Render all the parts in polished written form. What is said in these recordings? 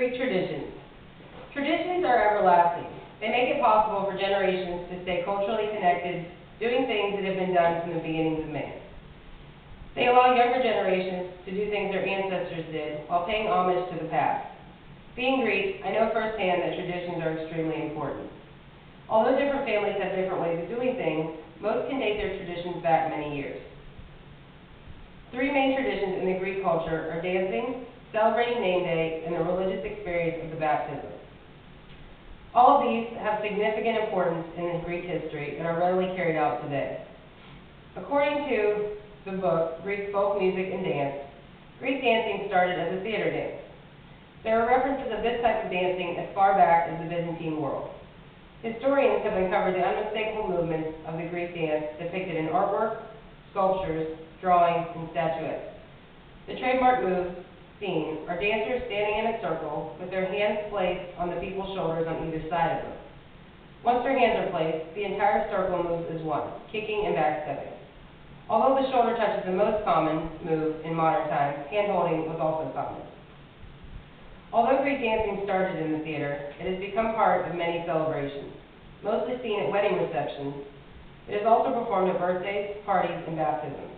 Greek traditions. Traditions are everlasting. They make it possible for generations to stay culturally connected, doing things that have been done from the beginnings of man. They allow younger generations to do things their ancestors did while paying homage to the past. Being Greek, I know firsthand that traditions are extremely important. Although different families have different ways of doing things, most can date their traditions back many years. Three main traditions in the Greek culture are dancing, celebrating name day, and the religious experience of the baptism. All of these have significant importance in Greek history and are readily carried out today. According to the book, Greek Folk Music and Dance, Greek dancing started as a theater dance. There are references of this type of dancing as far back as the Byzantine world. Historians have uncovered the unmistakable movements of the Greek dance depicted in artwork, sculptures, drawings, and statuettes. The trademark moves seen are dancers standing in a circle with their hands placed on the people's shoulders on either side of them. Once their hands are placed, the entire circle moves as one, kicking and backstepping. Although the shoulder touch is the most common move in modern times, hand-holding was also common. Although Greek dancing started in the theater, it has become part of many celebrations, mostly seen at wedding receptions. It is also performed at birthdays, parties, and baptisms.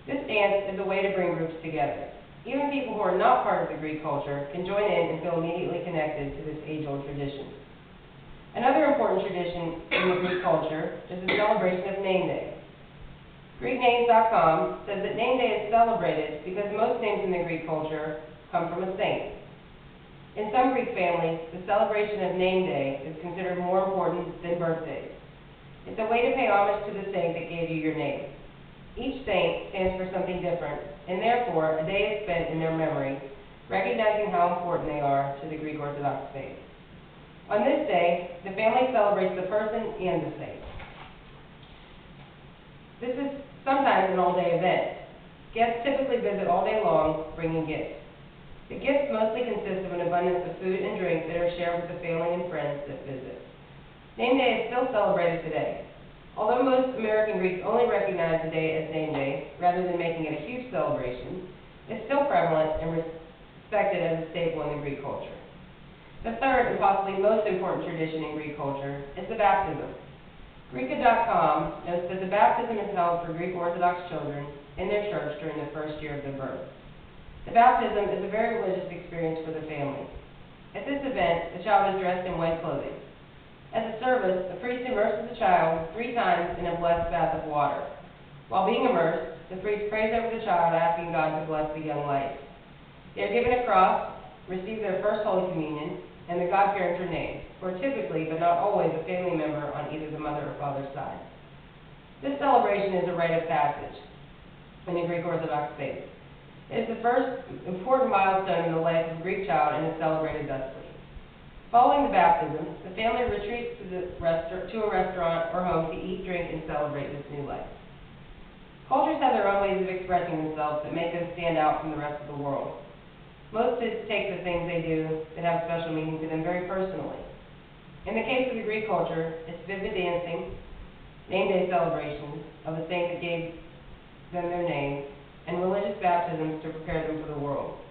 This dance is a way to bring groups together. Even people who are not part of the Greek culture can join in and feel immediately connected to this age-old tradition. Another important tradition in the Greek culture is the celebration of Name Day. GreekNames.com says that Name Day is celebrated because most names in the Greek culture come from a saint. In some Greek families, the celebration of Name Day is considered more important than birthdays. It's a way to pay homage to the saint that gave you your name. Each saint stands for something different, and therefore a day is spent in their memory, recognizing how important they are to the Greek Orthodox faith. On this day, the family celebrates the person and the saint. This is sometimes an all-day event. Guests typically visit all day long, bringing gifts. The gifts mostly consist of an abundance of food and drink that are shared with the family and friends that visit. Name Day is still celebrated today. Although most American Greeks only recognize the day as Name Day, rather than making it a huge celebration, it's still prevalent and respected as a staple in the Greek culture. The third and possibly most important tradition in Greek culture is the baptism. Greeka.com notes that the baptism is held for Greek Orthodox children in their church during the first year of their birth. The baptism is a very religious experience for the family. At this event, the child is dressed in white clothing. At the service, the priest immerses the child 3 times in a blessed bath of water. While being immersed, the priest prays over the child, asking God to bless the young life. They are given a cross, receive their first Holy Communion, and the godparents are named, or typically, but not always, a family member on either the mother or father's side. This celebration is a rite of passage in the Greek Orthodox faith. It is the first important milestone in the life of a Greek child and is celebrated thusly. Following the baptism, the family retreats to a restaurant or home to eat, drink, and celebrate this new life. Cultures have their own ways of expressing themselves that make them stand out from the rest of the world. Most take the things they do that have special meaning to them very personally. In the case of the Greek culture, it's vivid dancing, name day celebrations of the saint that gave them their name, and religious baptisms to prepare them for the world.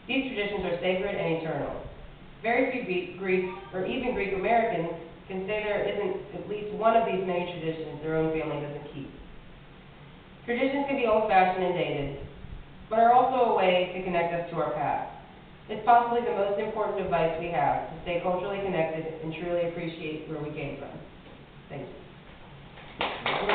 These traditions are sacred and eternal. Very few Greeks, or even Greek Americans, can say there isn't at least one of these many traditions their own family doesn't keep. Traditions can be old-fashioned and dated, but are also a way to connect us to our past. It's possibly the most important device we have to stay culturally connected and truly appreciate where we came from. Thank you.